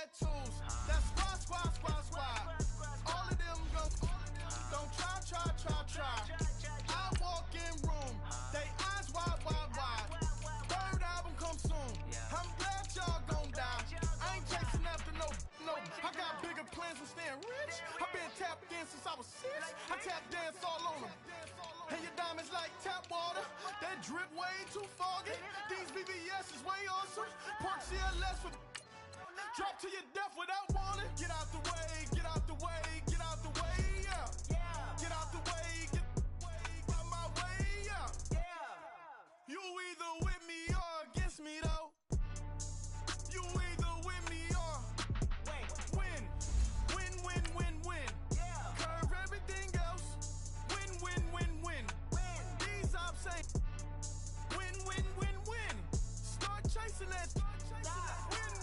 tattoos. That's squad. All of them don't try. I walk in room, they eyes wide. Third album come soon. I'm glad y'all gon' die. I ain't chasing after no. I got bigger plans than staying rich. I been tap dance since I was 6. I tap dance all on them. And your diamonds like tap water. That drip way too foggy. These VVS is way awesome. Park CLS for drop to your death without warning. Get out the way, yeah. Get out the way, get out the way, out my way, yeah. You either with me or against me though. You either with me or win. Curve everything else. Win. These ops ain't win. Start chasing that.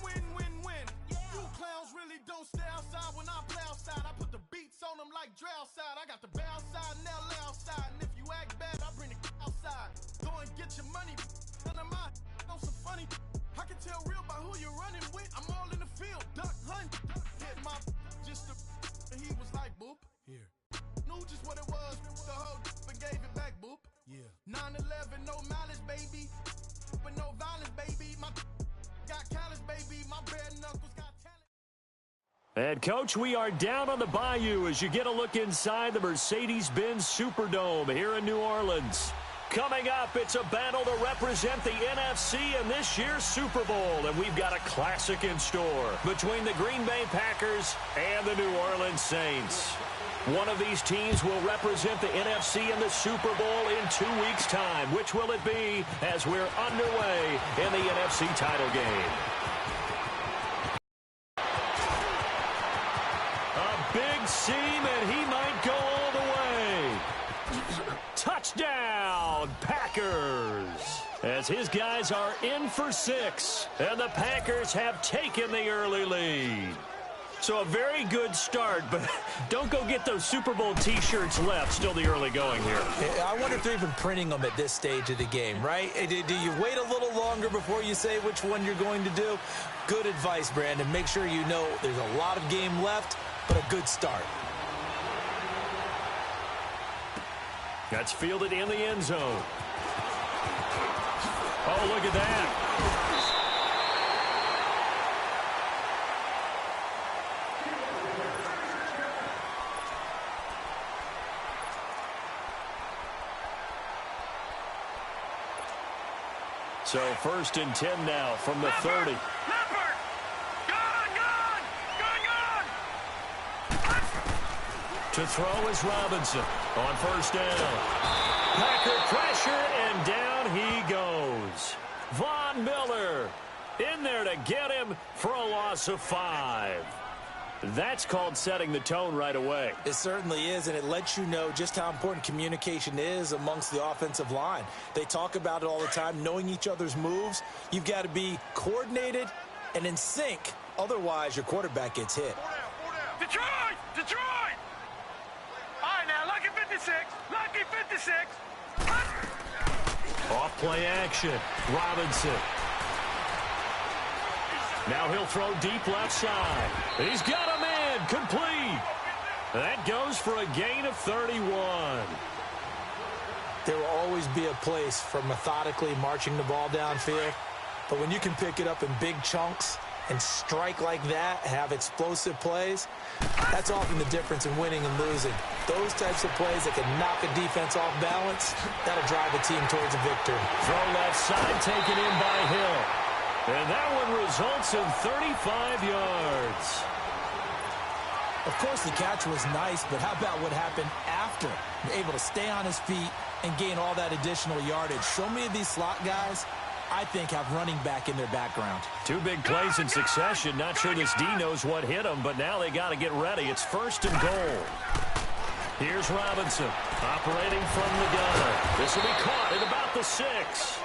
Win. You clowns really don't stay outside when I play outside. I put the beats on them like Dre outside. I got the bow side and LA outside. And if you act bad, I bring the outside. Go and get your money. None of my know some funny. I can tell real by who you're running with. I'm all in the field. Duck hunt. Hit my just and he was like boop. Here. Knew just what it was. The whole and gave it back boop. Yeah. 9/11, no mileage, baby. But no violence, baby. My got callous, baby. My bare knuckles got talent. And, Coach, we are down on the bayou as you get a look inside the Mercedes-Benz Superdome here in New Orleans. Coming up, it's a battle to represent the NFC in this year's Super Bowl, and we've got a classic in store between the Green Bay Packers and the New Orleans Saints. One of these teams will represent the NFC in the Super Bowl in 2 weeks' time. Which will it be as we're underway in the NFC title game? A big seam, and he might go all the way. Touchdown, Packers! As his guys are in for 6, and the Packers have taken the early lead. So a very good start, but don't go get those Super Bowl T-shirts left. Still the early going here. I wonder if they're even printing them at this stage of the game, right? Do you wait a little longer before you say which one you're going to do? Good advice, Brandon. Make sure you know there's a lot of game left, but a good start. That's fielded in the end zone. Oh, look at that. So 1st and 10 now from the 30. To throw is Robinson on 1st down. Packer pressure, and down he goes. Von Miller in there to get him for a loss of 5. That's called setting the tone right away. It certainly is, and it lets you know just how important communication is amongst the offensive line. They talk about it all the time, knowing each other's moves. You've got to be coordinated and in sync. Otherwise, your quarterback gets hit. Detroit! All right, now, lucky 56. Off play action. Robinson. Now he'll throw deep left side. He's got a man complete. That goes for a gain of 31. There will always be a place for methodically marching the ball downfield. But when you can pick it up in big chunks and strike like that, have explosive plays, that's often the difference in winning and losing. Those types of plays that can knock a defense off balance, that'll drive a team towards a victory. Throw left side, taken in by Hill. And that one results in 35 yards. Of course, the catch was nice, but how about what happened after? Able to stay on his feet and gain all that additional yardage. So many of these slot guys, I think, have running back in their background. 2 big plays in succession. Not sure this D knows what hit him, but now they got to get ready. It's 1st and goal. Here's Robinson operating from the gun. This will be caught at about the 6.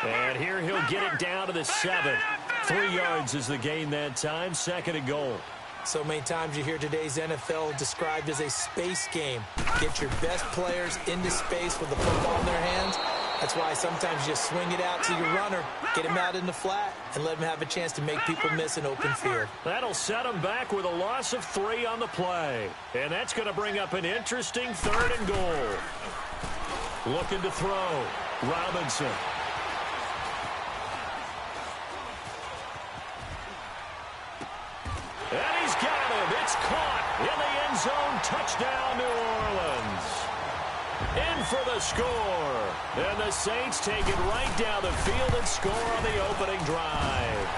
And here he'll get it down to the 7. 3 yards is the gain that time. 2nd and goal. So many times you hear today's NFL described as a space game. Get your best players into space with the football in their hands, That's why sometimes you just swing it out to your runner, get him out in the flat, and let him have a chance to make people miss an open field. That'll set him back with a loss of 3 on the play. And that's going to bring up an interesting 3rd and goal. Looking to throw. Robinson. And he's got him. It's caught in the end zone. Touchdown, New Orleans. In for the score. And the Saints take it right down the field and score on the opening drive.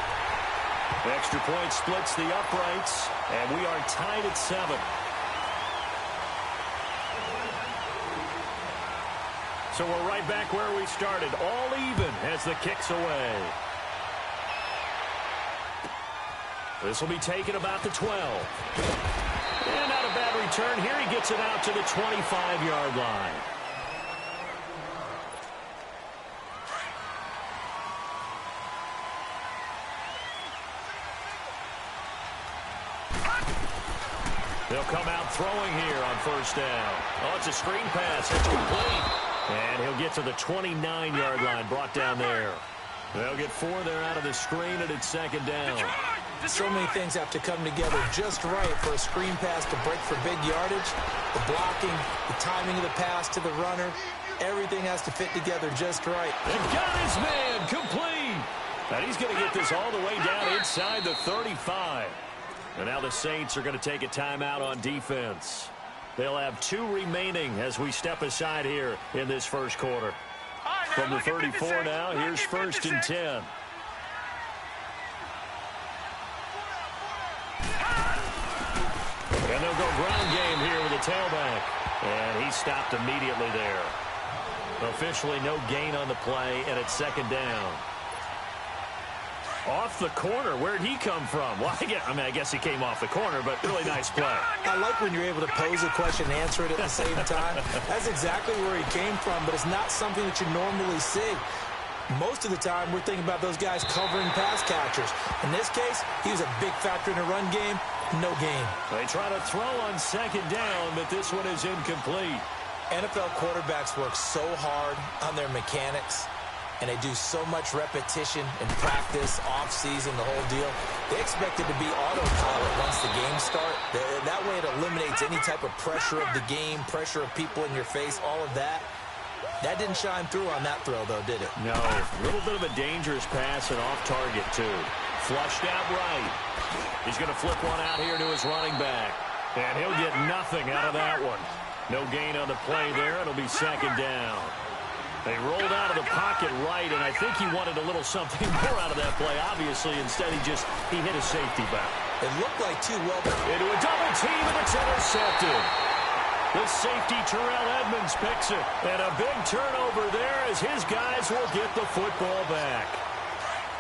Extra point splits the uprights, and we are tied at 7. So we're right back where we started, all even as the kick's away. This will be taken about the 12. And not a bad return here. He gets it out to the 25-yard line. They'll come out throwing here on 1st down. Oh, it's a screen pass. It's complete. And he'll get to the 29-yard line, brought down there. They'll get 4 there out of the screen, and it's 2nd down. So many things have to come together just right for a screen pass to break for big yardage. The blocking, the timing of the pass to the runner, everything has to fit together just right. And got his man complete. And he's going to get this all the way down inside the 35. And now the Saints are going to take a timeout on defense. They'll have 2 remaining as we step aside here in this first quarter. From the 34 now, here's 1st and 10. And they'll go ground game here with a tailback. And he stopped immediately there. Officially no gain on the play, and it's 2nd down. Off the corner. Where'd he come from? Well, I guess he came off the corner, but really nice play. I like when you're able to pose a question and answer it at the same time. That's exactly where he came from, but it's not something that you normally see. Most of the time, we're thinking about those guys covering pass catchers. In this case, he was a big factor in the run game. No gain. They try to throw on 2nd down, but this one is incomplete. NFL quarterbacks work so hard on their mechanics, and they do so much repetition in practice, off-season, the whole deal. They expect it to be autopilot once the game starts. That way it eliminates any type of pressure of the game, pressure of people in your face, all of that. That didn't shine through on that throw, though, did it? No. A little bit of a dangerous pass and off target, too. Flushed out right. He's going to flip one out here to his running back. And he'll get nothing out of that one. No gain on the play there. It'll be 2nd down. They rolled out of the pocket right, and I think he wanted a little something more out of that play. Obviously, instead he hit a safety back. It looked like too well. Into a double team, and it's intercepted. The safety, Terrell Edmonds, picks it. And a big turnover there as his guys will get the football back.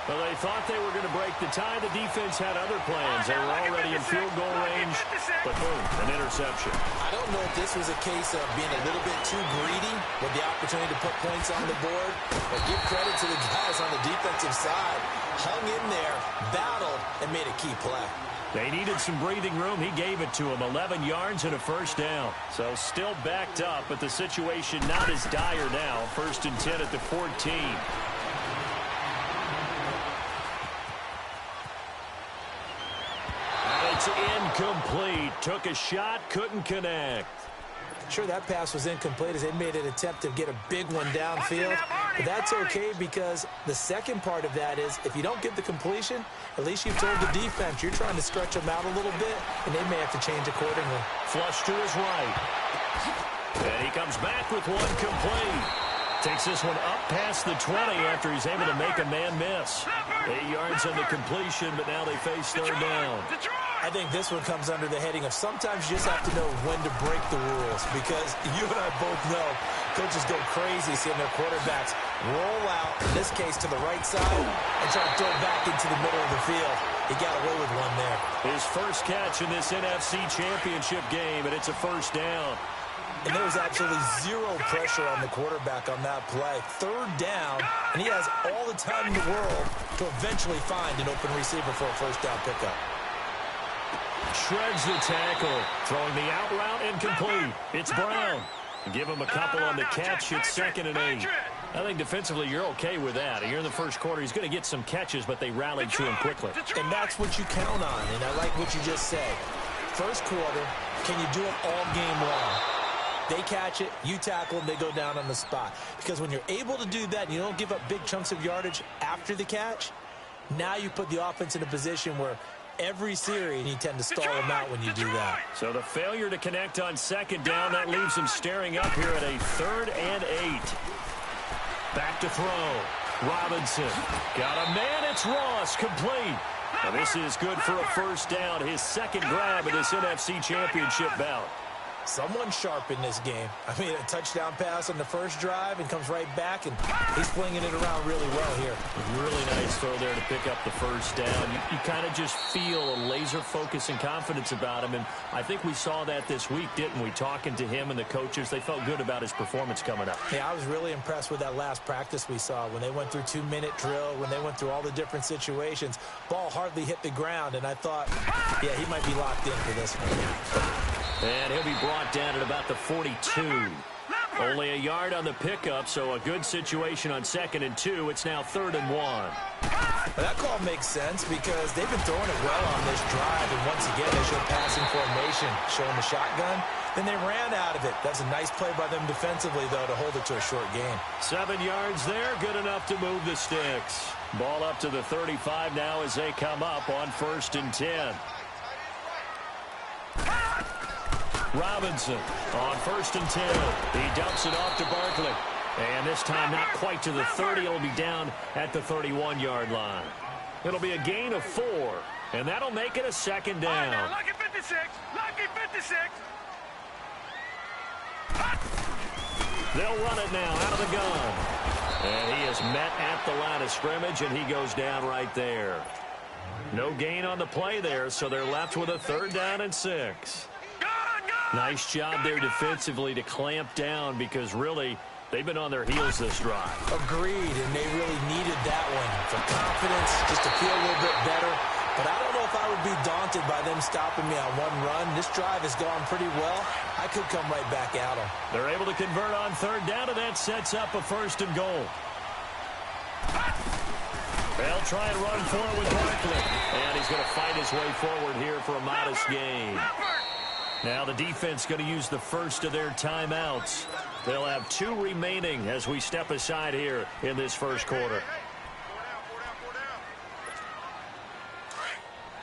Well, they thought they were going to break the tie. The defense had other plans. They were already in field goal range, but boom, an interception. I don't know if this was a case of being a little bit too greedy with the opportunity to put points on the board, but give credit to the guys on the defensive side. Hung in there, battled, and made a key play. They needed some breathing room. He gave it to them. 11 yards and a 1st down. So still backed up, but the situation not as dire now. 1st and 10 at the 14. It's incomplete. Took a shot, couldn't connect. Sure, that pass was incomplete as they made an attempt to get a big one downfield. But that's okay because the second part of that is if you don't get the completion, at least you've told the defense you're trying to stretch them out a little bit, and they may have to change accordingly. Flush to his right. And he comes back with one complete. Takes this one up past the 20 after he's able to make a man miss. 8 yards on the completion, but now they face 3rd down. I think this one comes under the heading of sometimes you just have to know when to break the rules because you and I both know coaches go crazy seeing their quarterbacks roll out, in this case to the right side, and try to throw it back into the middle of the field. He got away with one there. His first catch in this NFC Championship game, and it's a 1st down. And there was absolutely zero pressure on the quarterback on that play. 3rd down, and he has all the time in the world to eventually find an open receiver for a 1st down pickup. Shreds the tackle, throwing the out route incomplete. It's Brown. Give him a couple on the catch. It's 2nd and 8. I think defensively you're okay with that. Here in the first quarter, he's going to get some catches, but they rallied to him quickly. And that's what you count on, and I like what you just said. First quarter, can you do it all game long? They catch it, you tackle them, they go down on the spot. Because when you're able to do that and you don't give up big chunks of yardage after the catch, now you put the offense in a position where every series you tend to stall them out when you do that. So the failure to connect on second down, that leaves him staring up here at a 3rd and 8. Back to throw. Robinson. Got a man. It's Ross. Complete. And this is good for a first down. His second grab of this NFC Championship bout. Someone sharp in this game. I mean, a touchdown pass on the first drive and comes right back, and he's flinging it around really well here. Really nice throw there to pick up the first down. You kind of just feel a laser focus and confidence about him, and I think we saw that this week, didn't we? Talking to him and the coaches, they felt good about his performance coming up. Yeah, I was really impressed with that last practice we saw when they went through 2-minute drill, when they went through all the different situations. Ball hardly hit the ground, and I thought, yeah, he might be locked in for this one. And he'll be brought down at about the 42. Only a yard on the pickup, so a good situation on 2nd and 2. It's now 3rd and 1. Well, that call makes sense because they've been throwing it well on this drive, and once again, they show passing formation, showing the shotgun. Then they ran out of it. That's a nice play by them defensively, though, to hold it to a short gain. 7 yards there, good enough to move the sticks. Ball up to the 35 now as they come up on 1st and 10. Robinson on 1st and 10. He dumps it off to Barkley. And this time not quite to the 30. It'll be down at the 31-yard line. It'll be a gain of 4. And that'll make it a 2nd down. Now, lucky 56. Lucky 56. They'll run it now out of the gun. And he is met at the line of scrimmage, and he goes down right there. No gain on the play there, so they're left with a 3rd down and 6. Nice job there defensively to clamp down because really they've been on their heels this drive. Agreed, and they really needed that one for confidence, just to feel a little bit better. But I don't know if I would be daunted by them stopping me on one run. This drive has gone pretty well. I could come right back at them. They're able to convert on 3rd down, and that sets up a 1st and goal. They'll try and run for it with Barkley. And he's going to fight his way forward here for a modest gain. Now the defense going to use the first of their timeouts. They'll have 2 remaining as we step aside here in this first quarter.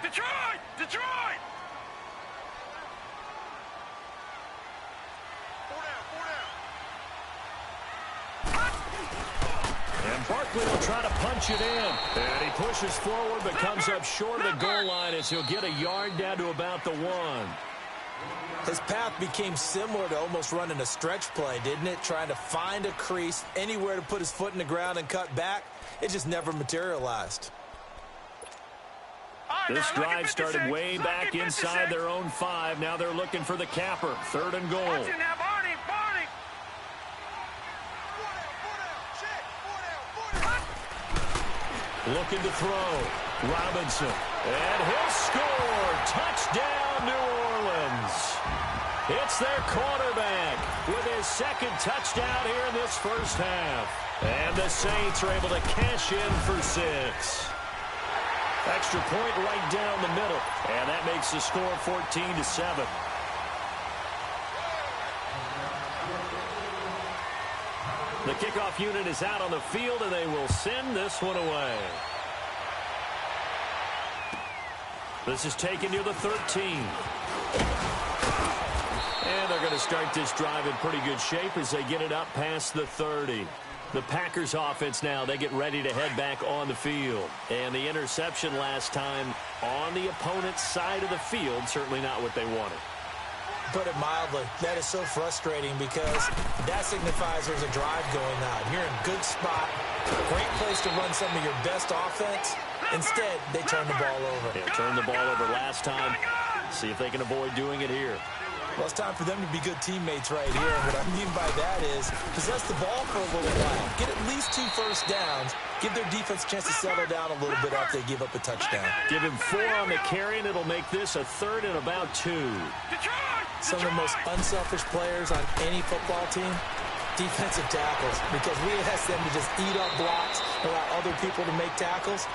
Detroit! Detroit! And Barkley will try to punch it in. And he pushes forward but comes up short of the goal line as he'll get a yard down to about the 1. His path became similar to almost running a stretch play, didn't it? Trying to find a crease, anywhere to put his foot in the ground and cut back. It just never materialized. This drive started way back inside their own 5. Now they're looking for the capper. 3rd and goal. Watch it now, Barney, Barney. Looking to throw. Robinson. And he'll score. Touchdown, New Orleans. It's their quarterback with his 2nd touchdown here in this first half. And the Saints are able to cash in for 6. Extra point right down the middle. And that makes the score 14-7. The kickoff unit is out on the field, and they will send this one away. This is taken near the 13. And they're going to start this drive in pretty good shape as they get it up past the 30. The Packers offense now, they get ready to head back on the field. And the interception last time on the opponent's side of the field, certainly not what they wanted. Put it mildly, that is so frustrating because that signifies there's a drive going on. You're in a good spot, great place to run some of your best offense. Instead, they turn the ball over. They turned the ball over last time. See if they can avoid doing it here. Well, it's time for them to be good teammates right here. And what I mean by that is possess the ball for a little while. Get at least 2 first downs. Give their defense a chance to settle down a little bit after they give up a touchdown. Give him 4 on the carry, and it'll make this a 3rd and about 2. Some of the most unselfish players on any football team defensive tackles, because we ask them to just eat up blocks, allow other people to make tackles.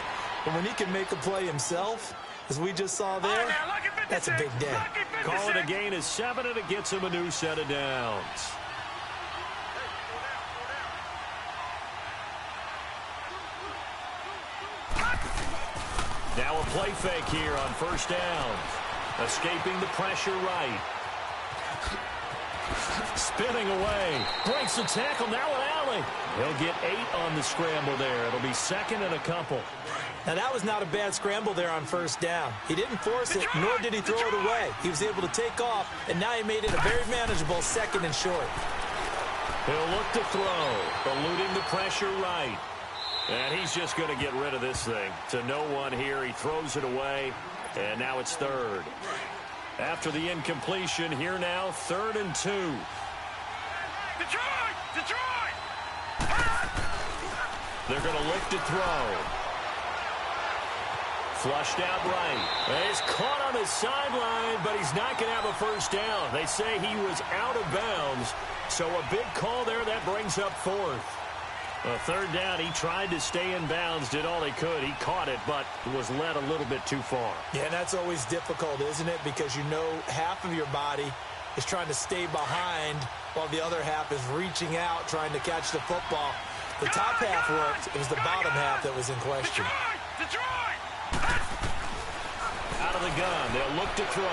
But when he can make a play himself, as we just saw there, that's a big day. Call it a gain of 7, and it gets him a new set of downs. Now a play fake here on first down. Escaping the pressure right. Spinning away. Breaks the tackle. Now an alley. He'll get 8 on the scramble there. It'll be second and a couple. Now, that was not a bad scramble there on first down. He didn't force it, nor did he throw it away. He was able to take off, and now he made it a very manageable second and short. He'll look to throw, eluding the pressure right. And he's just going to get rid of this thing. To no one here, he throws it away, and now it's third. After the incompletion, here now, 3rd and 2. Detroit! Detroit! They're going to look to throw. Flushed out right. He's caught on the sideline, but he's not going to have a first down. They say he was out of bounds, so a big call there that brings up 4th. A 3rd down, he tried to stay in bounds, did all he could. He caught it, but was led a little bit too far. Yeah, and that's always difficult, isn't it? Because you know half of your body is trying to stay behind while the other half is reaching out, trying to catch the football. The top half worked. It was the bottom half that was in question. Detroit! Out of the gun, they'll look to throw.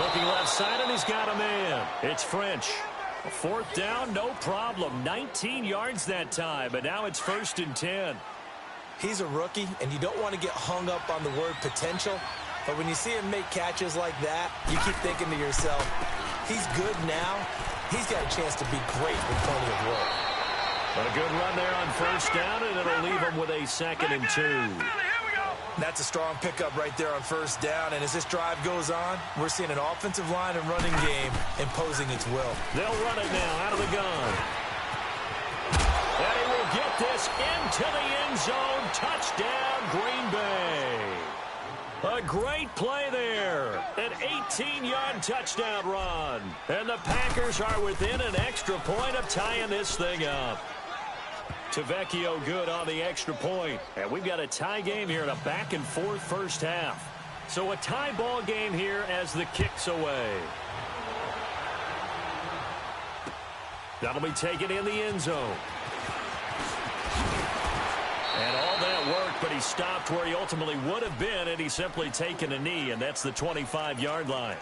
Looking left side, and he's got a man. It's French. A 4th down, no problem. 19 yards that time, but now it's 1st and 10. He's a rookie, and you don't want to get hung up on the word potential. But when you see him make catches like that, you keep thinking to yourself, he's good now. He's got a chance to be great with plenty of work. But a good run there on first down, and it'll leave him with a 2nd and 2. That's a strong pickup right there on first down. And as this drive goes on, we're seeing an offensive line and running game imposing its will. They'll run it now out of the gun. And he will get this into the end zone. Touchdown, Green Bay. A great play there. An 18-yard touchdown run. And the Packers are within an extra point of tying this thing up. Tavecchio good on the extra point. And we've got a tie game here in a back-and-forth first half. So a tie ball game here as the kick's away. That'll be taken in the end zone. And all that worked, but he stopped where he ultimately would have been, and he's simply taken a knee, and that's the 25-yard line.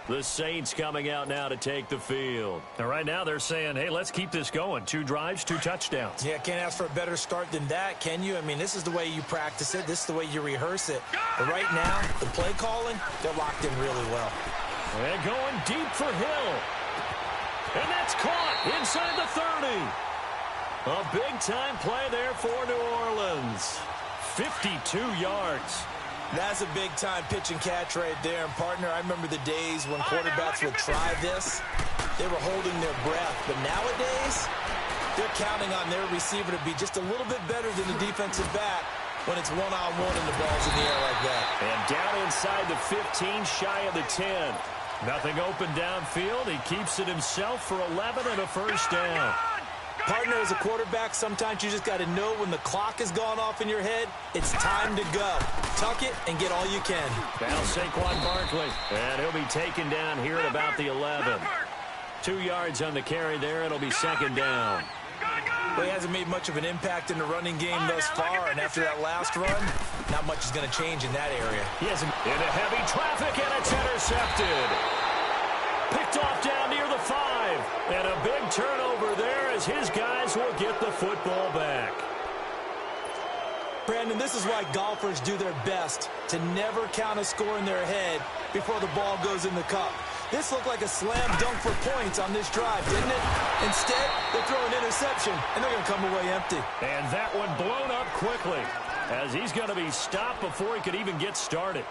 The Saints coming out now to take the field. And right now they're saying, hey, let's keep this going. 2 drives, 2 touchdowns. Yeah, can't ask for a better start than that, can you? I mean, this is the way you practice it. This is the way you rehearse it. But right now, the play calling, they're locked in really well. And going deep for Hill. And that's caught inside the 30. A big-time play there for New Orleans. 52 yards. That's a big-time pitch and catch right there. And, partner, I remember the days when quarterbacks would try this. They were holding their breath. But nowadays, they're counting on their receiver to be just a little bit better than the defensive back when it's one-on-one and the ball's in the air like that. And down inside the 15, shy of the 10. Nothing open downfield. He keeps it himself for 11 and a first down. Partner, as a quarterback, sometimes you just got to know when the clock has gone off in your head, it's time to go. Tuck it and get all you can. Now Saquon Barkley, and he'll be taken down here at about the 11. 2 yards on the carry there. It'll be second down. Well, he hasn't made much of an impact in the running game thus far, and after that last run, not much is going to change in that area. He hasn't into heavy traffic, and it's intercepted. Picked off down near the 5. And a big turnover there as his guys will get the football back. Brandon, this is why golfers do their best to never count a score in their head before the ball goes in the cup. This looked like a slam dunk for points on this drive, didn't it? Instead, they throw an interception, and they're going to come away empty. And that one blown up quickly as he's going to be stopped before he could even get started.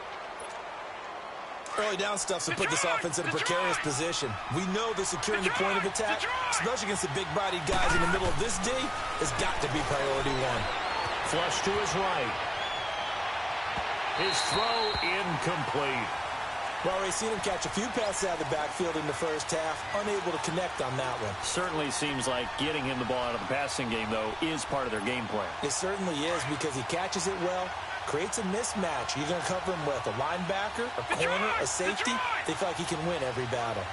Early down stuff to put this offense in a precarious position. We know the securing the point of attack, especially against the big-bodied guys in the middle of this D, has got to be priority one. Flush to his right. His throw incomplete. Well, we've seen him catch a few passes out of the backfield in the first half, unable to connect on that one. Certainly seems like getting him the ball out of the passing game, though, is part of their game plan. It certainly is because he catches it well, creates a mismatch. You're going to cover him with a linebacker, a corner, a safety. They feel like he can win every battle.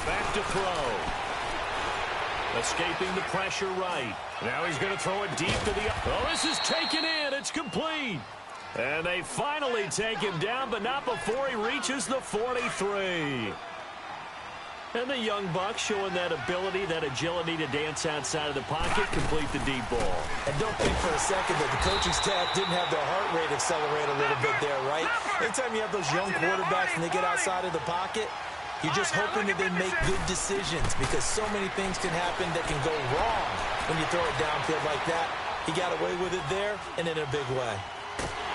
Back to throw. Escaping the pressure right. Now he's going to throw it deep to the... Oh, this is taken in. It's complete. And they finally take him down, but not before he reaches the 43. And the young buck showing that ability, that agility to dance outside of the pocket, complete the deep ball. And don't think for a second that the coaching staff didn't have their heart rate accelerate a little bit there, right? Anytime you have those young quarterbacks and they get outside of the pocket, you're just hoping that they make good decisions because so many things can happen that can go wrong when you throw it downfield like that. He got away with it there and in a big way.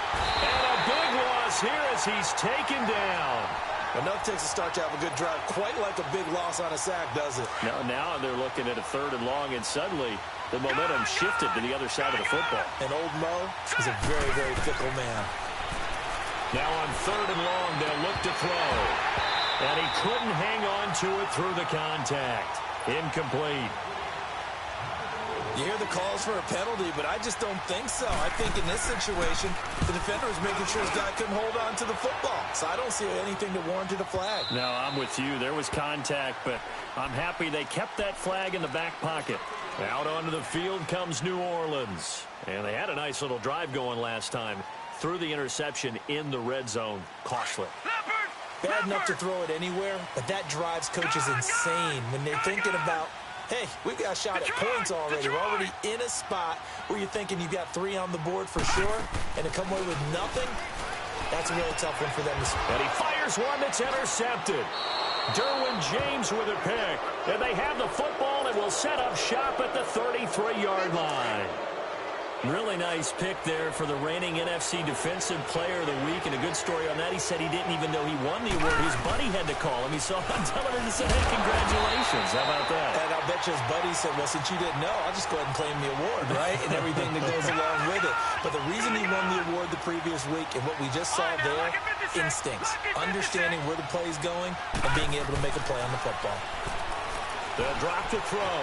And a big loss here as he's taken down. Enough takes a start to have a good drive, quite like a big loss on a sack, does it? Now they're looking at a 3rd and long, and suddenly the momentum shifted to the other side of the football. And old Mo is a very, very fickle man. Now on 3rd and long, they'll look to throw. And he couldn't hang on to it through the contact. Incomplete. You hear the calls for a penalty, but I just don't think so. I think in this situation, the defender is making sure his guy couldn't hold on to the football. So I don't see anything that warranted a flag. No, I'm with you. There was contact, but I'm happy they kept that flag in the back pocket. Out onto the field comes New Orleans. And they had a nice little drive going last time. Threw the interception in the red zone. Costly. Bad enough to throw it anywhere, but that drives coaches insane when they're thinking about, hey, we've got a shot at points already. We're already in a spot where you're thinking you've got 3 on the board for sure, and to come away with nothing, that's a really tough one for them to see. And he fires one that's intercepted. Derwin James with a pick. And they have the football and will set up shop at the 33-yard line. Really nice pick there for the reigning NFC Defensive Player of the Week. And a good story on that. He said he didn't even know he won the award. His buddy had to call him. He saw it on television and said, hey, congratulations. How about that? And I'll bet you his buddy said, well, since you didn't know, I'll just go ahead and claim the award, right? And everything that goes along with it. But the reason he won the award the previous week and what we just saw there, instincts. Understanding where the play is going and being able to make a play on the football. They'll drop to throw.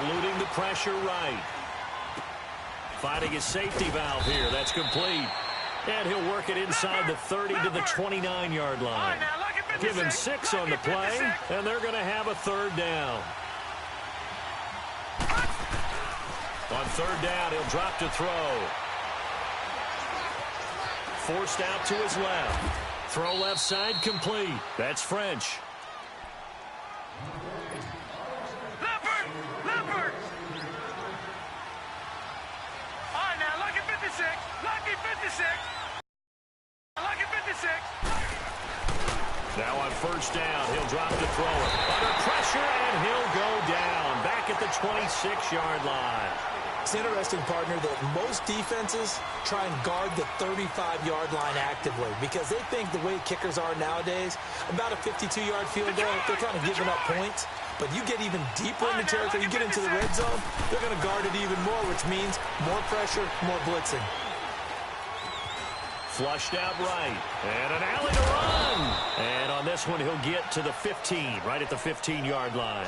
Eluding the pressure right. Finding his safety valve here. That's complete. And he'll work it inside the 30 to the 29-yard line. Give him 6 on the play, and they're going to have a 3rd down. On 3rd down, he'll drop to throw. Forced out to his left. Throw left side complete. That's French. Now on 1st down, he'll drop to throw it. Under pressure, and he'll go down. Back at the 26-yard line. It's interesting, partner, that most defenses try and guard the 35-yard line actively because they think the way kickers are nowadays, about a 52-yard field goal, they're kind of giving up points. But you get even deeper in the territory, you get into the red zone, they're going to guard it even more, which means more pressure, more blitzing. Flushed out right. And an alley to run. And on this one, he'll get to the 15, right at the 15-yard line.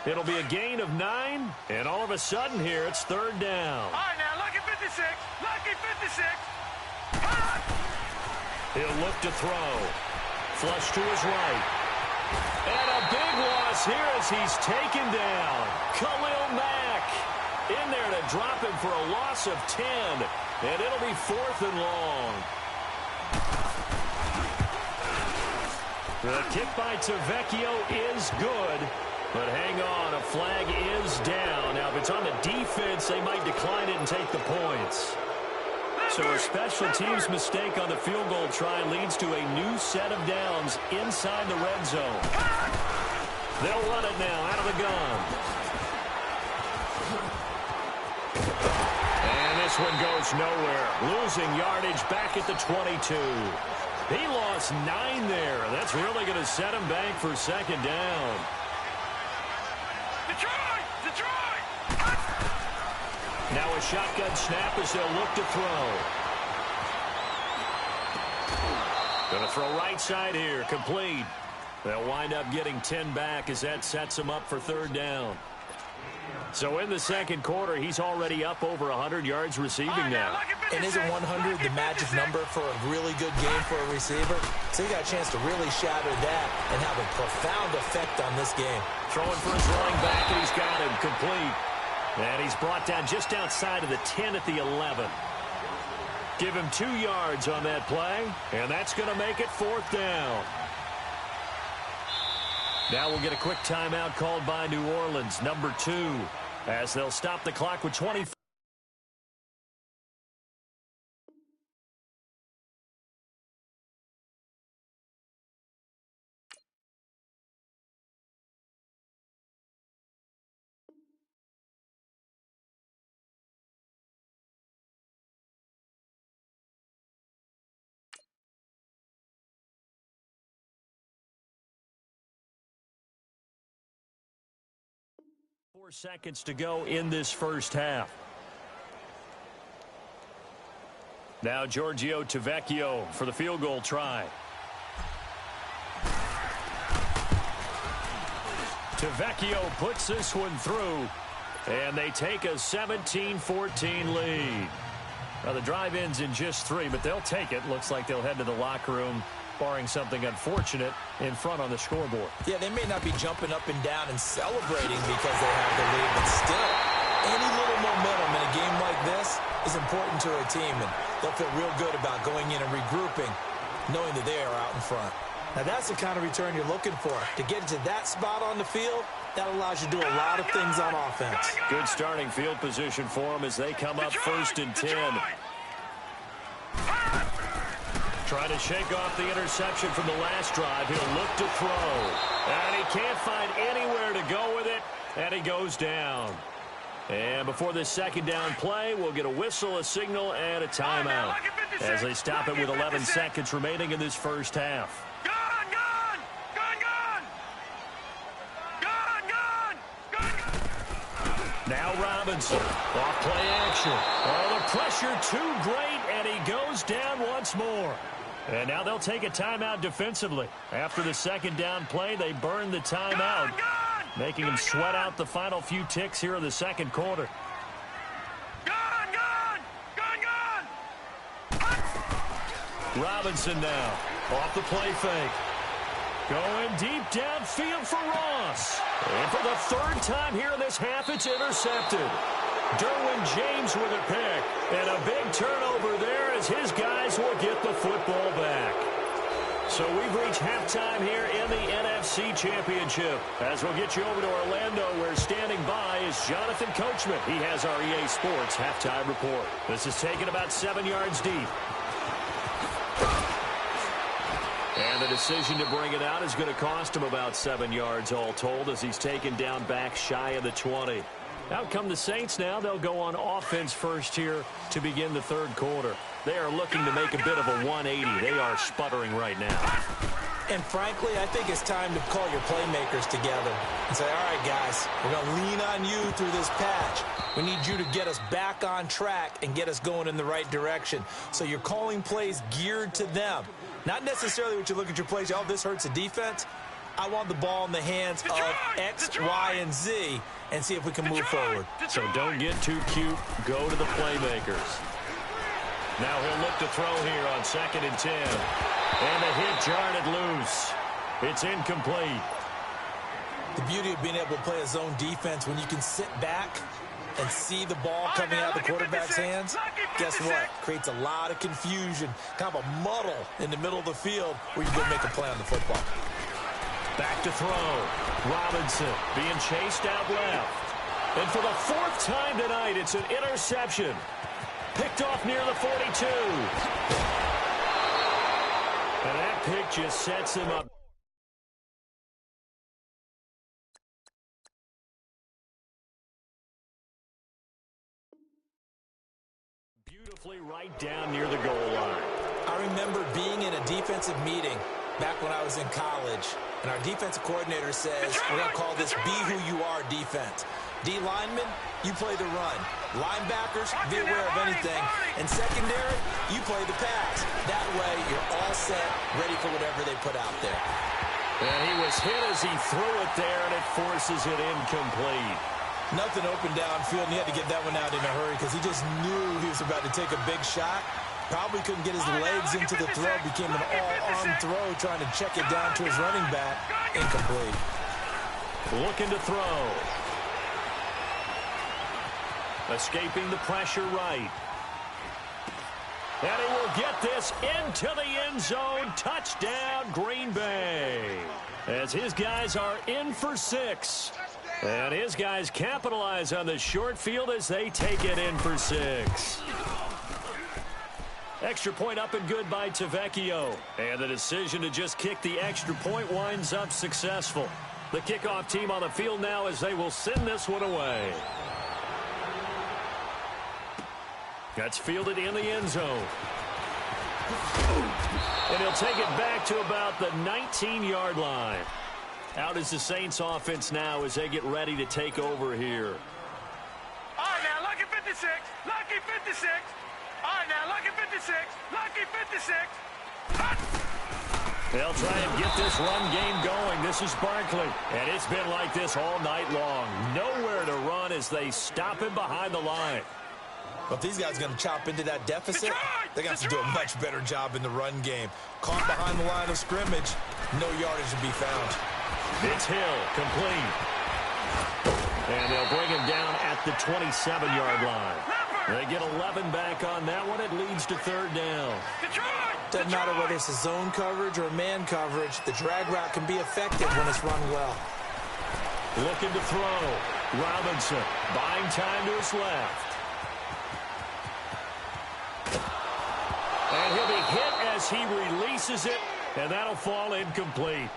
It'll be a gain of 9, and all of a sudden here, it's 3rd down. All right, now, lucky 56. Lucky 56. He'll look to throw. Flush to his right. And a big loss here as he's taken down. Khalil Mack in there to drop him for a loss of 10. And it'll be 4th and long. The kick by Tavecchio is good. But hang on, a flag is down. Now, if it's on the defense, they might decline it and take the points. So a special teams mistake on the field goal try leads to a new set of downs inside the red zone. They'll run it now out of the gun. And this one goes nowhere. Losing yardage back at the 22. He lost 9 there. That's really going to set him back for 2nd down. Now a shotgun snap as they'll look to throw. Going to throw right side here, complete. They'll wind up getting 10 back as that sets them up for third down. So in the second quarter, he's already up over 100 yards receiving now. And isn't 100 the magic number for a really good game for a receiver? So he got a chance to really shatter that and have a profound effect on this game. Throwing for his running back, and he's got him complete. And he's brought down just outside of the 10 at the 11. Give him 2 yards on that play, and that's going to make it fourth down. Now we'll get a quick timeout called by New Orleans, number 2, as they'll stop the clock with 24. Seconds to go in this first half. Now Giorgio Tavecchio for the field goal try. Tavecchio puts this one through, and they take a 17-14 lead. Now the drive ends in just 3, but they'll take it. Looks like they'll head to the locker room, barring something unfortunate, in front on the scoreboard. Yeah, they may not be jumping up and down and celebrating because they have the lead, but still, any little momentum in a game like this is important to a team, and they'll feel real good about going in and regrouping, knowing that they are out in front. Now, that's the kind of return you're looking for. To get to that spot on the field, that allows you to do a lot of things on offense. Good starting field position for them as they come up first and 10. Trying to shake off the interception from the last drive. He'll look to throw. And he can't find anywhere to go with it. And he goes down. And before this second down play, we'll get a whistle, a signal, and a timeout as they stop it with 11 seconds remaining in this first half. Now Robinson, off play action. Oh, the pressure too great, and he goes down once more. And now they'll take a timeout defensively. After the second down play, they burn the timeout, making him sweat out the final few ticks here in the second quarter. Robinson now, off the play fake. Going deep downfield for Ross. And for the third time here in this half, it's intercepted. Derwin James with a pick. And a big turnover there as his guys will get the football back. So we've reached halftime here in the NFC Championship. As we'll get you over to Orlando, where standing by is Jonathan Coachman. He has our EA Sports halftime report. This is taken about 7 yards deep. And the decision to bring it out is going to cost him about 7 yards all told as he's taken down back shy of the 20. Out come the Saints now. They'll go on offense first here to begin the third quarter. They are looking to make a bit of a 180. They are sputtering right now. And frankly, I think it's time to call your playmakers together and say, all right, guys, we're going to lean on you through this patch. We need you to get us back on track and get us going in the right direction. So you're calling plays geared to them. Not necessarily what you look at your plays, oh, this hurts the defense. I want the ball in the hands of X, Y, and Z and see if we can move forward. So don't get too cute. Go to the playmakers. Now he'll look to throw here on 2nd and 10. And the hit jarred it loose. It's incomplete. The beauty of being able to play a zone defense when you can sit back and see the ball coming out of the quarterback's hands, guess what? Creates a lot of confusion, kind of a muddle in the middle of the field where you go make a play on the football. Back to throw. Robinson being chased out left. And for the 4th time tonight, it's an interception. Picked off near the 42. And that pick just sets him up. Beautifully right down near the goal line. I remember being in a defensive meeting back when I was in college, And our defensive coordinator says we're going to call this be who you are defense. D linemen, you play the run. Linebackers, be aware of anything. And secondary, you play the pass. That way, you're all set, ready for whatever they put out there. And he was hit as he threw it there, and it forces it incomplete. Nothing open downfield, and he had to get that one out in a hurry because he just knew he was about to take a big shot. Probably couldn't get his legs into the throw. Became an all-arm throw, trying to check it down to his running back. Incomplete. Looking to throw. Escaping the pressure right. And he will get this into the end zone. Touchdown, Green Bay. As his guys are in for 6. And his guys capitalize on the short field as they take it in for 6. Extra point up and good by Tavecchio. And the decision to just kick the extra point winds up successful. The kickoff team on the field now as they will send this one away. That's fielded in the end zone. And he'll take it back to about the 19-yard line. Out is the Saints offense now as they get ready to take over here. All right, now, lucky 56. Lucky 56. All right, now, lucky 56. Lucky 56. They'll try and get this run game going. This is Barkley. And it's been like this all night long. Nowhere to run as they stop him behind the line. But if these guys are going to chop into that deficit, they're going to have to do a much better job in the run game. Caught behind the line of scrimmage, no yardage to be found. It's Hill, complete. And they'll bring him down at the 27-yard line. They get 11 back on that one. It leads to 3rd down. Doesn't matter whether it's a zone coverage or man coverage, the drag route can be effective when it's run well. Looking to throw. Robinson buying time to his left. And he'll be hit as he releases it, and that'll fall incomplete.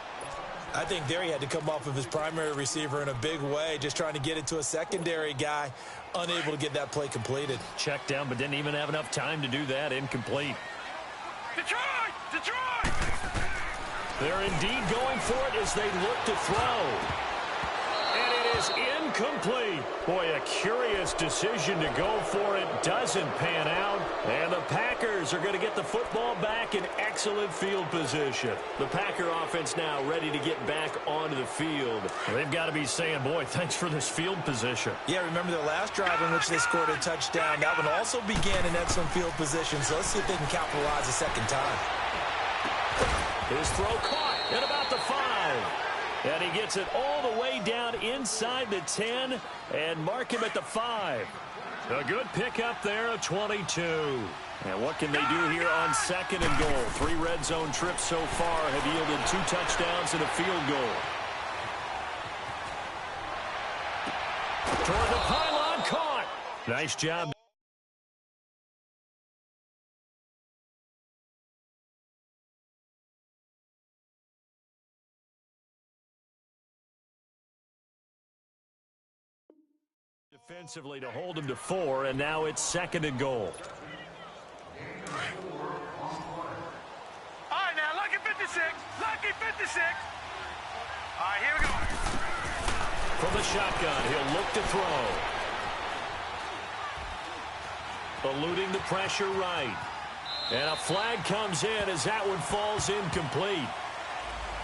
I think there he had to come off of his primary receiver in a big way, just trying to get it to a secondary guy, unable to get that play completed. Checked down, but didn't even have enough time to do that. Incomplete. Detroit! Detroit! They're indeed going for it as they look to throw. And it is incomplete. Boy, a curious decision to go for it. Doesn't pan out. And the Packers are going to get the football back in excellent field position. The Packer offense now ready to get back onto the field. They've got to be saying, boy, thanks for this field position. Yeah, remember their last drive in which they scored a touchdown. That one also began in excellent field position, so let's see if they can capitalize a second time. His throw caught at about the 5. And he gets it all the way down inside the 10 and mark him at the 5. A good pickup there of 22. And what can they do here on 2nd and goal? 3 red zone trips so far have yielded 2 touchdowns and a field goal. Toward the pylon, caught. Nice job. Defensively to hold him to 4, and now it's 2nd and goal. All right, now, lucky 56. Lucky 56. All right, here we go. From the shotgun, he'll look to throw. Eluding the pressure right. And a flag comes in as that one falls incomplete.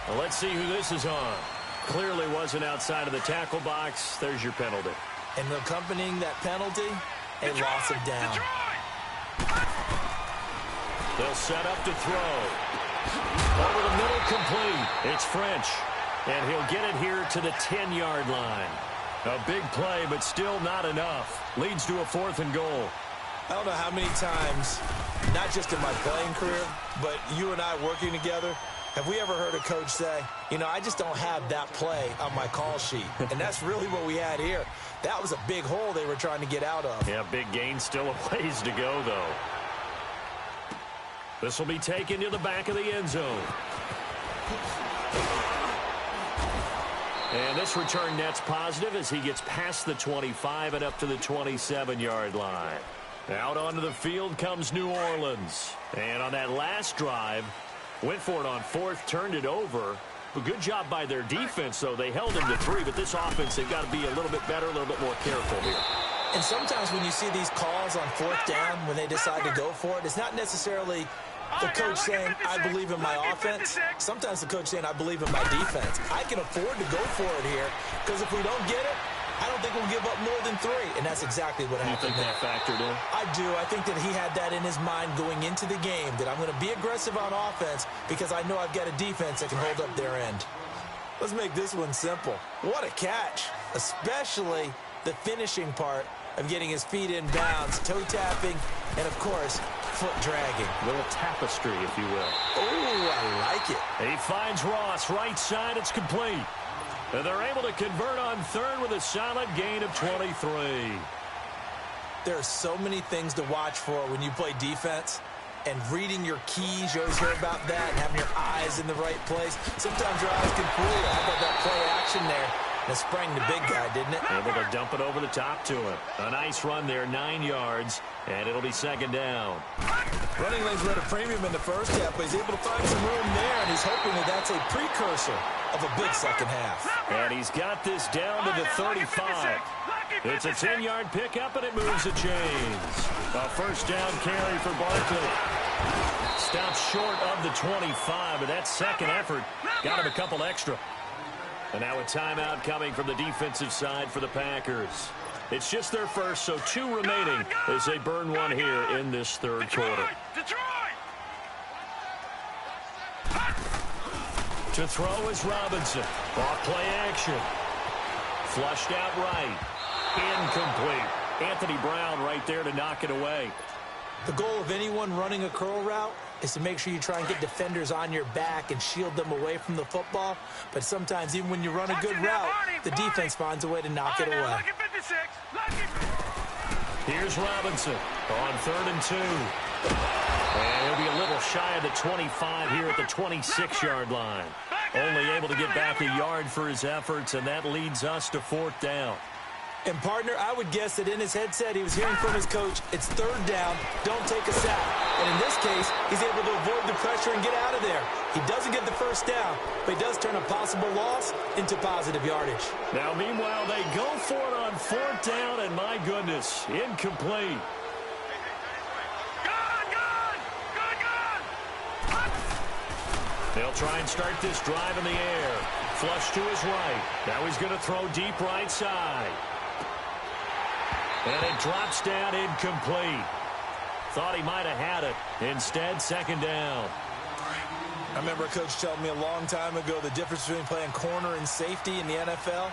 Well, let's see who this is on. Clearly wasn't outside of the tackle box. There's your penalty. And accompanying that penalty, a loss of down. They'll set up to throw. Over the middle, complete. It's French. And he'll get it here to the 10-yard line. A big play, but still not enough. Leads to a 4th and goal. I don't know how many times, not just in my playing career, but you and I working together, have we ever heard a coach say, you know, I just don't have that play on my call sheet. And that's really what we had here. That was a big hole they were trying to get out of. Yeah, big gain, still a ways to go, though. This will be taken to the back of the end zone. And this return net's positive as he gets past the 25 and up to the 27-yard line. Out onto the field comes New Orleans. And on that last drive, went for it on 4th, turned it over, A good job by their defense, though. They held him to 3, but this offense, they've got to be a little bit better, a little bit more careful here. And sometimes when you see these calls on 4th down, when they decide to go for it, it's not necessarily the coach saying, I believe in my offense. Sometimes the coach saying, I believe in my defense. I can afford to go for it here, because if we don't get it, I don't think we'll give up more than 3. And that's exactly what happened. You think that factored in? I do. I think that he had that in his mind going into the game, that I'm going to be aggressive on offense because I know I've got a defense that can hold up their end. Let's make this one simple. What a catch, especially the finishing part of getting his feet in bounds, toe tapping, and, of course, foot dragging. A little tapestry, if you will. Oh, I like it. He finds Ross, right side, it's complete. And they're able to convert on 3rd with a solid gain of 23. There are so many things to watch for when you play defense. And reading your keys, you always hear about that, and having your eyes in the right place. Sometimes your eyes can fool you. How about that play action there? And it sprang the big guy, didn't it? Able to dump it over the top to him. A nice run there, 9 yards, and it'll be 2nd down. Running lanes were at a premium in the first half, but he's able to find some room there, and he's hoping that that's a precursor of a big second half. And he's got this down to the 35. It's a 10-yard pickup, and it moves the chains. A 1st down carry for Barkley. Stops short of the 25, but that second effort got him a couple extra. And now a timeout coming from the defensive side for the Packers. It's just their first, so 2 remaining as they burn 1 here in this 3rd quarter. To throw is Robinson. Off play action. Flushed out right. Incomplete. Anthony Brown right there to knock it away. The goal of anyone running a curl route is to make sure you try and get defenders on your back and shield them away from the football. But sometimes, even when you run a good route, the defense finds a way to knock it away. Here's Robinson on 3rd and 2. And he'll be a little shy of the 25 here at the 26-yard line. Only able to get back a yard for his efforts, and that leads us to 4th down. And, partner, I would guess that in his headset he was hearing from his coach, it's 3rd down, don't take a sack. And in this case, he's able to avoid the pressure and get out of there. He doesn't get the 1st down, but he does turn a possible loss into positive yardage. Now, meanwhile, they go for it on 4th down, and my goodness, incomplete. They'll try and start this drive in the air. Flush to his right. Now he's going to throw deep right side. And it drops down incomplete. Thought he might have had it. Instead, 2nd down. I remember a coach telling me a long time ago the difference between playing corner and safety in the NFL.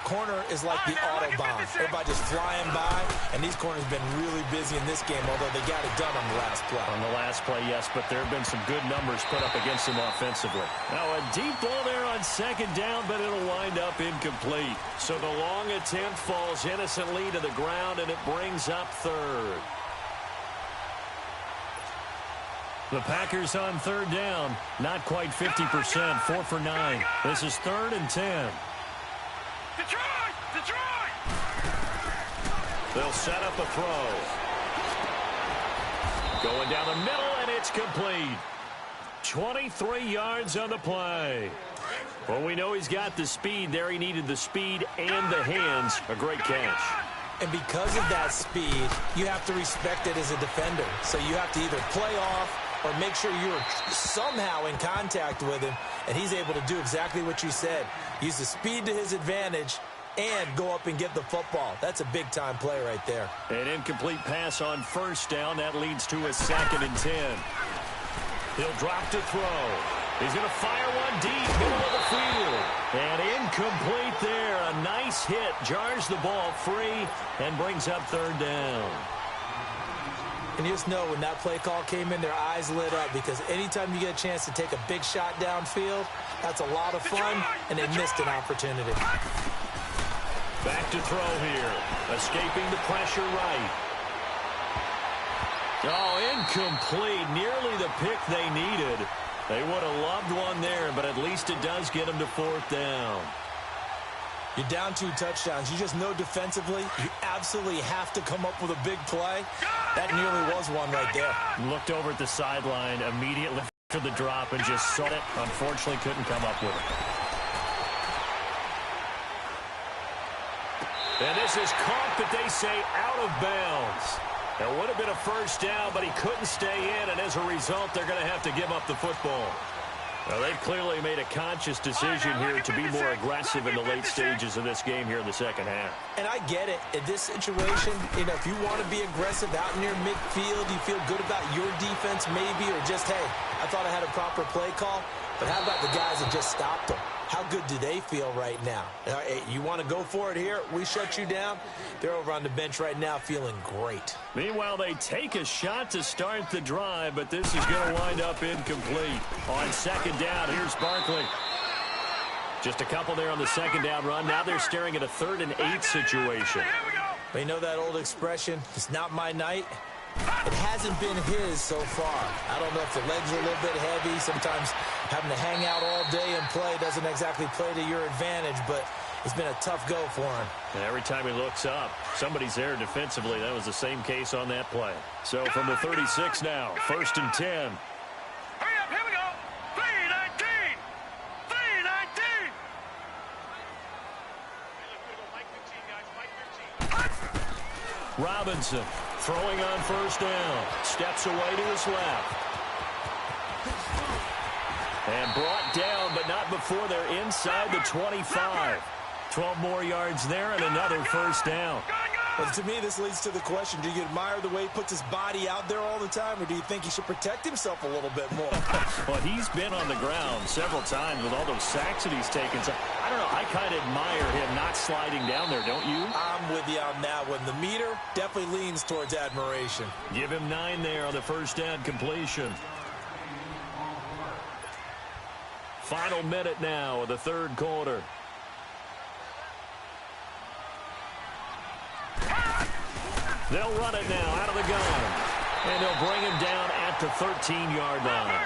Corner is like the Autobahn. Everybody just flying by, and these corners have been really busy in this game, although they got it done on the last play. On the last play, yes, but there have been some good numbers put up against him offensively. Now, a deep ball there on 2nd down, but it'll wind up incomplete. So the long attempt falls innocently to the ground, and it brings up 3rd. The Packers on 3rd down, not quite 50%, 4 for 9. This is 3rd and 10. Detroit! They'll set up a throw. Going down the middle, and it's complete. 23 yards on the play. Well, we know he's got the speed there. He needed the speed and the hands. A great catch. And because of that speed, you have to respect it as a defender. So you have to either play off or make sure you're somehow in contact with him, and he's able to do exactly what you said. Use the speed to his advantage and go up and get the football. That's a big-time play right there. An incomplete pass on 1st down. That leads to a 2nd and 10. He'll drop to throw. He's going to fire one deep, middle of the field. And incomplete there. A nice hit. Jars the ball free and brings up 3rd down. And you just know when that play call came in, their eyes lit up, because anytime you get a chance to take a big shot downfield, that's a lot of fun, and they missed an opportunity. Back to throw here. Escaping the pressure right. Oh, incomplete. Nearly the pick they needed. They would have loved one there, but at least it does get them to 4th down. You're down 2 touchdowns. You just know defensively you absolutely have to come up with a big play. That nearly was one right there. Looked over at the sideline immediately. To the drop and just saw it. Unfortunately, couldn't come up with it. And this is caught, but they say out of bounds. It would have been a first down, but he couldn't stay in, and as a result, they're going to have to give up the football. Well, they've clearly made a conscious decision here to be more aggressive in the late stages of this game here in the second half. And I get it. In this situation, if you want to be aggressive out near midfield, you feel good about your defense maybe, or just, hey, I thought I had a proper play call. But how about the guys that just stopped them? How good do they feel right now? You want to go for it here? We shut you down. They're over on the bench right now feeling great. Meanwhile, they take a shot to start the drive, but this is going to wind up incomplete. On second down, here's Barkley. Just a couple there on the second down run. Now they're staring at a 3rd and 8 situation. But you know that old expression, it's not my night. It hasn't been his so far. I don't know if the legs are a little bit heavy. Sometimes having to hang out all day and play doesn't exactly play to your advantage, but it's been a tough go for him. And every time he looks up, somebody's there defensively. That was the same case on that play. So from the 36 now, 1st and 10. Hurry up, here we go. 3-19. 3-19. Robinson throwing on first down. Steps away to his left. And brought down, but not before they're inside the 25. 12 more yards there and another first down. Well, to me, this leads to the question, do you admire the way he puts his body out there all the time, or do you think he should protect himself a little bit more? Well, he's been on the ground several times with all those sacks that he's taken. So, I don't know, I kind of admire him not sliding down there, don't you? I'm with you on that one. The meter definitely leans towards admiration. Give him 9 there on the first down completion. Final minute now of the 3rd quarter. They'll run it now out of the gun. And they'll bring him down at the 13-yard line.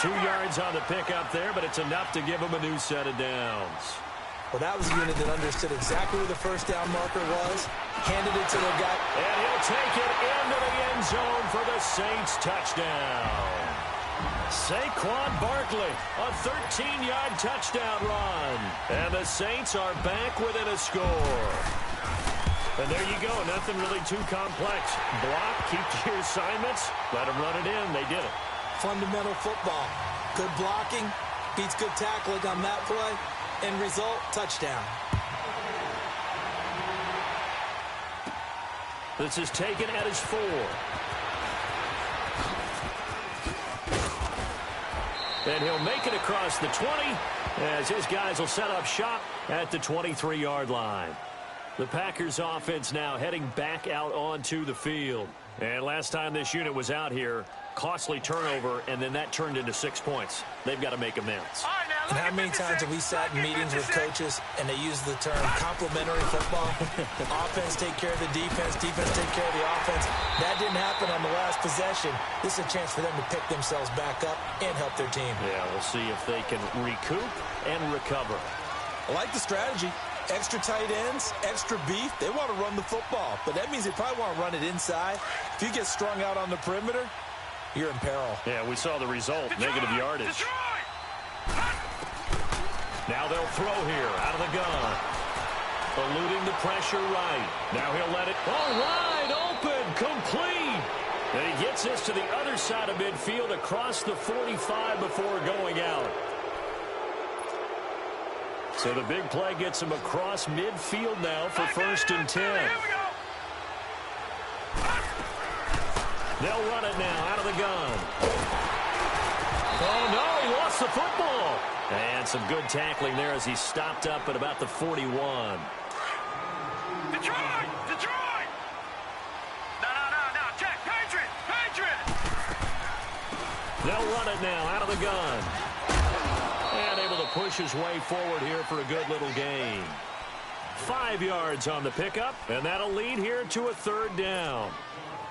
2 yards on the pickup there, but it's enough to give him a new set of downs. Well, that was a unit that understood exactly where the first down marker was, handed it to their guy. And he'll take it into the end zone for the Saints touchdown. Saquon Barkley, a 13-yard touchdown run. And the Saints are back within a score. And there you go. Nothing really too complex. Block, keep to your assignments, let them run it in. They did it. Fundamental football. Good blocking, beats good tackling on that play. End result, touchdown. This is taken at his 4. And he'll make it across the 20 as his guys will set up shop at the 23-yard line. The Packers offense now heading back out onto the field. And last time this unit was out here, costly turnover, and then that turned into 6 points. They've got to make amends. And how many times have we sat in meetings with coaches and they use the term complementary football? Offense take care of the defense, defense take care of the offense. That didn't happen on the last possession. This is a chance for them to pick themselves back up and help their team. Yeah, we'll see if they can recoup and recover. I like the strategy. Extra tight ends, extra beef. They want to run the football, but that means they probably want to run it inside. If you get strung out on the perimeter, you're in peril. Yeah, we saw the result, negative yardage. Now they'll throw here out of the gun. Eluding the pressure right. Now he'll let it. All right, open, complete. And he gets this to the other side of midfield across the 45 before going out. So the big play gets him across midfield now for 1st and 10. They'll run it now out of the gun. Oh, no, he lost the football. And some good tackling there as he stopped up at about the 41. Detroit! Detroit! No, check, Patriot! They'll run it now out of the gun. And able to push his way forward here for a good little gain. 5 yards on the pickup, and that'll lead here to a 3rd down.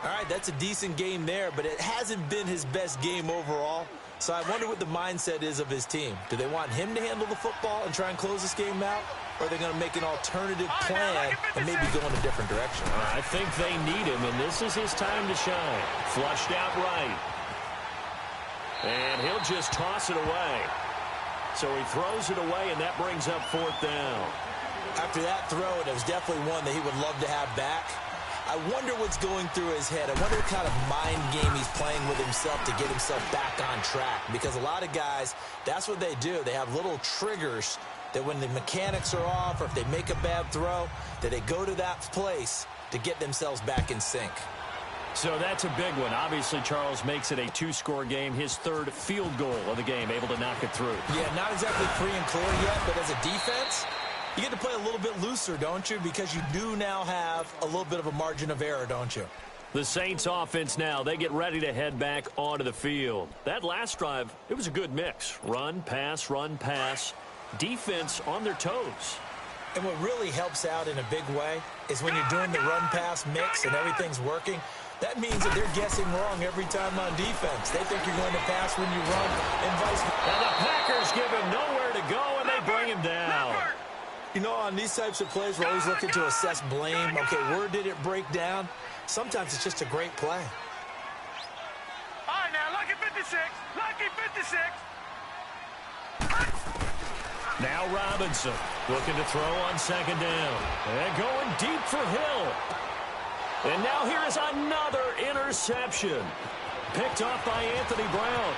All right, that's a decent game there, but it hasn't been his best game overall. So I wonder what the mindset is of his team. Do they want him to handle the football and try and close this game out? Or are they going to make an alternative plan and maybe go in a different direction? I think they need him, and this is his time to shine. Flushed out right. And he'll just toss it away. So he throws it away, and that brings up 4th down. After that throw, it was definitely one that he would love to have back. I wonder what's going through his head. I wonder what kind of mind game he's playing with himself to get himself back on track. Because a lot of guys, that's what they do. They have little triggers that when the mechanics are off or if they make a bad throw, that they go to that place to get themselves back in sync. So that's a big one. Obviously, Charles makes it a 2-score game. His 3rd field goal of the game, able to knock it through. Yeah, not exactly free and clear yet, but as a defense, you get to play a little bit looser, don't you? Because you do now have a little bit of a margin of error, don't you? The Saints offense now, they get ready to head back onto the field. That last drive, it was a good mix. Run, pass, defense on their toes. And what really helps out in a big way is when you're doing the run-pass mix and everything's working, that means that they're guessing wrong every time on defense. They think you're going to pass when you run and vice versa. And the Packers give him nowhere to go, and they bring him down. You know, on these types of plays, we're always looking to assess blame. Okay, where did it break down? Sometimes it's just a great play. All right, now, lucky 56. Lucky 56. Now Robinson looking to throw on 2nd down. And going deep for Hill. And now here is another interception. Picked off by Anthony Brown.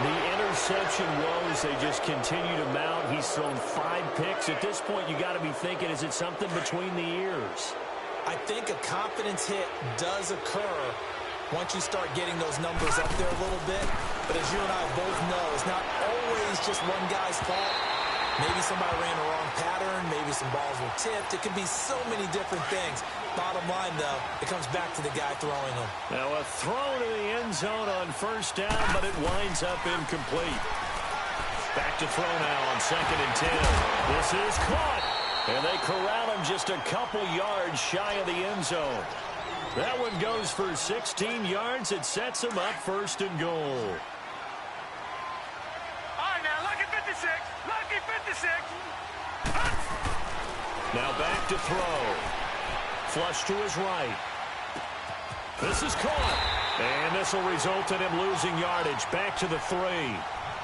The interception woes, they just continue to mount. He's thrown 5 picks. At this point, you got to be thinking, is it something between the ears? I think a confidence hit does occur once you start getting those numbers up there a little bit. But as you and I both know, it's not always just one guy's fault. Maybe somebody ran the wrong pattern. Maybe some balls were tipped. It could be so many different things. Bottom line, though, it comes back to the guy throwing them. Now a throw to the end zone on 1st down, but it winds up incomplete. Back to throw now on 2nd and 10. This is caught. And they corral him just a couple yards shy of the end zone. That one goes for 16 yards. It sets him up 1st and goal. All right, now, lucky 56. Lucky 56. Now back to throw. Flush to his right. This is caught. And this will result in him losing yardage. Back to the 3.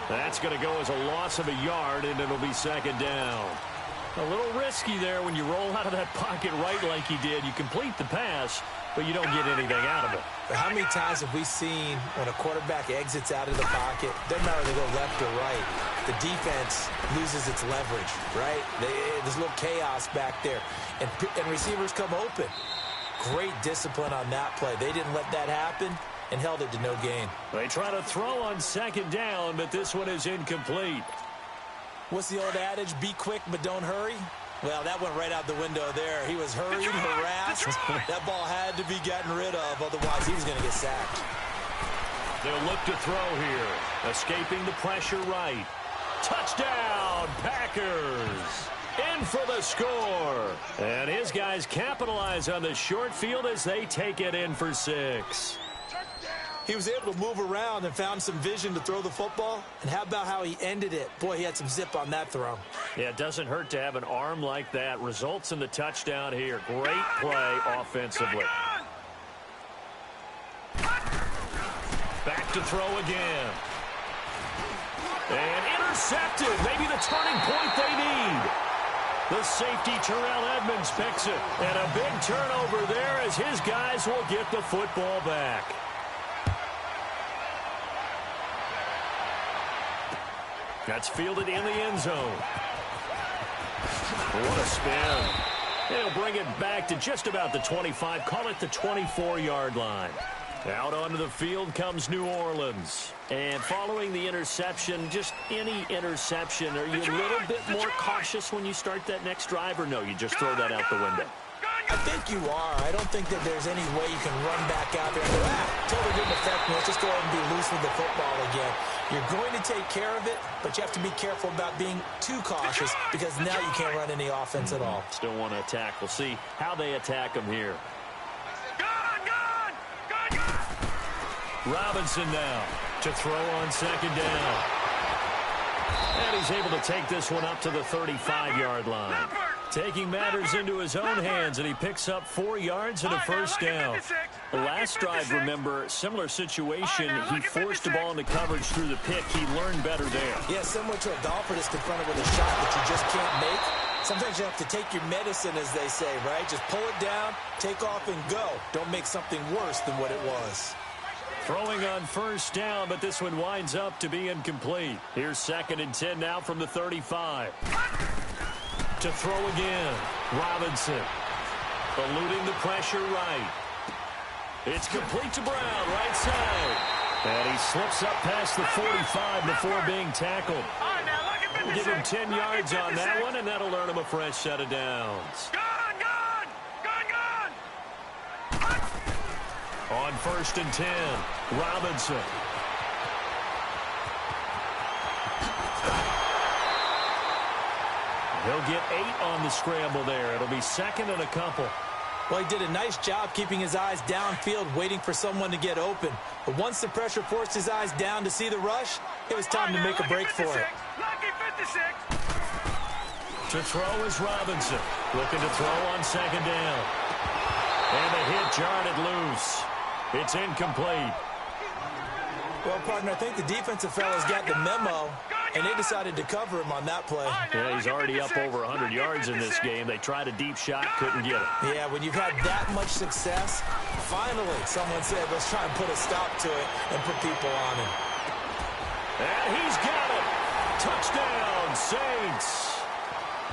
That's going to go as a loss of a yard, and it'll be 2nd down. A little risky there when you roll out of that pocket right like he did. You complete the pass, but you don't get anything out of it. But how many times have we seen when a quarterback exits out of the pocket, doesn't matter if they go left or right, the defense loses its leverage, right? There's a little chaos back there, and receivers come open. Great discipline on that play. They didn't let that happen and held it to no gain. They try to throw on 2nd down, but this one is incomplete. What's the old adage? Be quick, but don't hurry. Well, that went right out the window there. He was hurried, harassed. That ball had to be gotten rid of, otherwise he was going to get sacked. They'll look to throw here. Escaping the pressure right. Touchdown, Packers! In for the score. And his guys capitalize on the short field as they take it in for 6. He was able to move around and found some vision to throw the football. And how about how he ended it? Boy, he had some zip on that throw. Yeah, it doesn't hurt to have an arm like that. Results in the touchdown here. Great play offensively. Back to throw again. And intercepted. Maybe the turning point they need. The safety, Terrell Edmonds, picks it. And a big turnover there as his guys will get the football back. That's fielded in the end zone. What a spin. They'll bring it back to just about the 25. Call it the 24-yard line. Out onto the field comes New Orleans. And following the interception, just any interception, are you a little bit more cautious when you start that next drive, or no, you just throw that out the window? I think you are. I don't think that there's any way you can run back out there and go, totally didn't affect me. Let's just go ahead and be loose with the football again. You're going to take care of it, but you have to be careful about being too cautious because now you can't run any offense at all. Still want to attack. We'll see how they attack them here. Robinson now to throw on 2nd down. And he's able to take this one up to the 35-yard line. taking matters into his own hands, and he picks up 4 yards and a first down. The last drive, remember, similar situation. He forced the ball into coverage through the pick. He learned better there. Yeah, similar to a golfer that's confronted with a shot that you just can't make. Sometimes you have to take your medicine, as they say, right? Just pull it down, take off, and go. Don't make something worse than what it was. Throwing on first down, but this one winds up to be incomplete. Here's 2nd and 10 now from the 35. To throw again, Robinson. Eluding the pressure right. It's complete to Brown, right side. And he slips up past the 45 before being tackled. We'll give him 10 yards on that one, and that'll earn him a fresh set of downs. On 1st and 10, Robinson. He'll get 8 on the scramble there. It'll be 2nd and a couple. Well, he did a nice job keeping his eyes downfield, waiting for someone to get open. But once the pressure forced his eyes down to see the rush, it was time to make a break for it. To throw is Robinson. Looking to throw on 2nd down. And the hit jarred it loose. It's incomplete. Well, partner, I think the defensive fellas got the memo, and they decided to cover him on that play. Yeah, he's already up over 100 yards in this game. They tried a deep shot, couldn't get it. Yeah, when you've had that much success, finally someone said, let's try and put a stop to it and put people on him. And he's got it. Touchdown, Saints.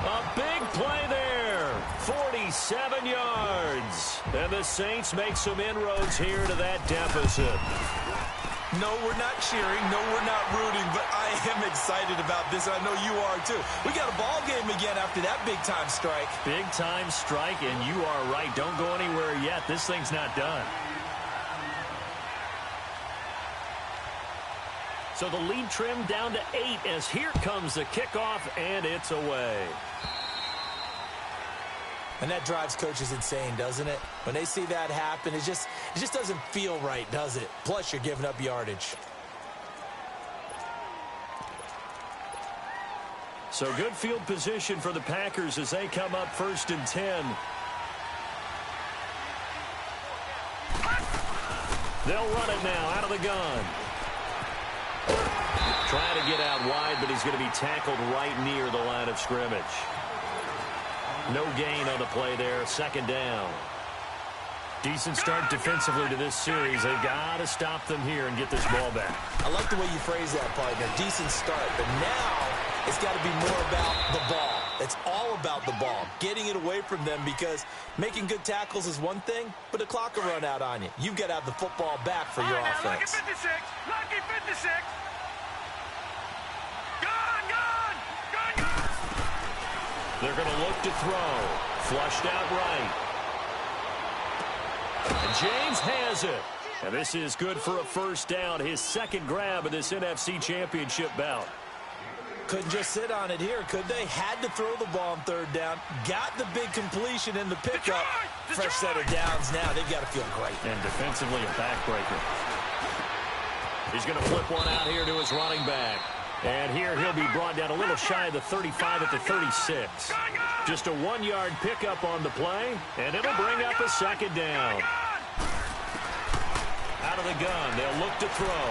A big play there. 47 yards. And the Saints make some inroads here to that deficit. No, we're not cheering. No, we're not rooting. But I am excited about this. I know you are, too. We got a ball game again after that big-time strike. Big-time strike, and you are right. Don't go anywhere yet. This thing's not done. So the lead trimmed down to 8 as here comes the kickoff, and it's away. And that drives coaches insane, doesn't it? When they see that happen, it just doesn't feel right, does it? Plus, you're giving up yardage. So good field position for the Packers as they come up 1st and 10. They'll run it now out of the gun. Trying to get out wide, but he's going to be tackled right near the line of scrimmage. No gain on the play there. 2nd down. Decent start defensively to this series. They've got to stop them here and get this ball back. I like the way you phrase that, partner. Decent start. But now it's got to be more about the ball. It's all about the ball. Getting it away from them, because making good tackles is one thing, but the clock will run out on you. You've got to have the football back for your offense. Lucky 56. Lucky 56. They're going to look to throw. Flushed out right. And James has it. And this is good for a first down. His 2nd grab of this NFC Championship bout. Couldn't just sit on it here, could they? Had to throw the ball on 3rd down. Got the big completion in the pickup. Fresh set of downs now. They've got to feel great. And defensively a backbreaker. He's going to flip one out here to his running back. And here he'll be brought down a little shy of the 35 at the 36. Just a 1-yard pickup on the play, and it'll bring up a 2nd down. Out of the gun, they'll look to throw.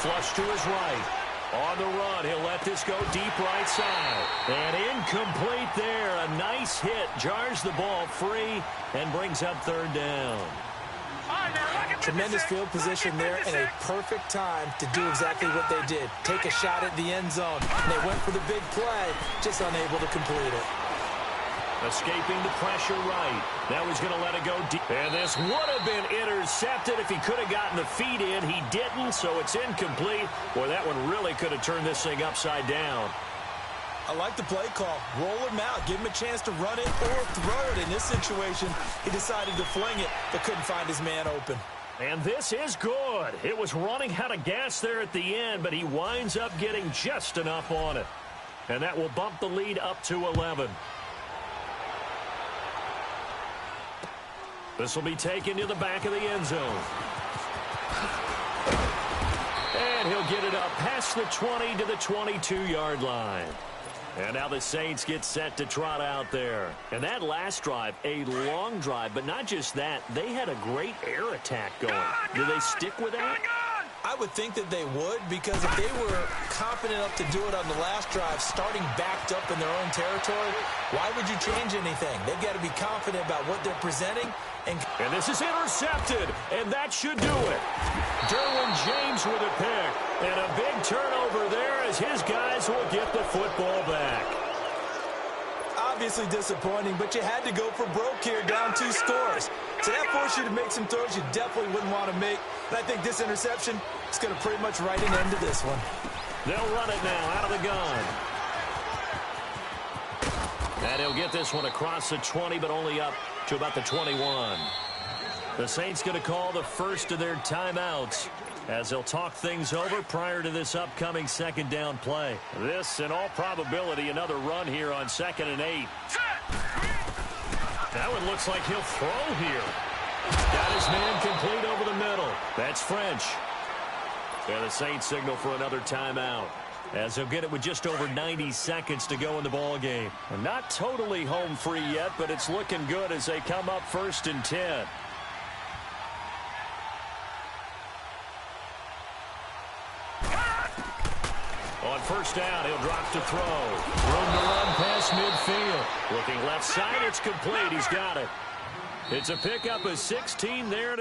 Flush to his right. On the run, he'll let this go deep right side. And incomplete there. A nice hit. Jars the ball free and brings up 3rd down. Tremendous field position there and a perfect time to do exactly what they did. Take a shot at the end zone. And they went for the big play, just unable to complete it. Escaping the pressure right. Now he's going to let it go deep. And this would have been intercepted if he could have gotten the feet in. He didn't, so it's incomplete. Boy, that one really could have turned this thing upside down. I like the play call. Roll him out. Give him a chance to run it or throw it. In this situation, he decided to fling it, but couldn't find his man open. And this is good. It was running out of gas there at the end, but he winds up getting just enough on it. And that will bump the lead up to 11. This will be taken to the back of the end zone. And he'll get it up past the 20 to the 22-yard line. And now the Saints get set to trot out there. And that last drive, a long drive, but not just that, they had a great air attack going. Do they stick with that? I would think that they would, because if they were confident enough to do it on the last drive, starting backed up in their own territory, why would you change anything? They've got to be confident about what they're presenting. And this is intercepted, and that should do it. Derwin James with a pick, and a big turnover there as his guys will get the football back. Obviously disappointing, but you had to go for broke here, down 2 scores. So that forced you to make some throws you definitely wouldn't want to make. And I think this interception is going to pretty much write an end to this one. They'll run it now out of the gun. And he'll get this one across the 20, but only up to about the 21. The Saints going to call the first of their timeouts as they'll talk things over prior to this upcoming second down play. This, in all probability, another run here on 2nd and 8. That one looks like he'll throw here. Got his man complete over the middle. That's French. And the Saints signal for another timeout, as they'll get it with just over 90 seconds to go in the ball game. Not totally home free yet, but it's looking good as they come up 1st and 10. On 1st down, he'll drop to throw. Room to run past midfield. Looking left side, it's complete. He's got it. It's a pickup of 16 there.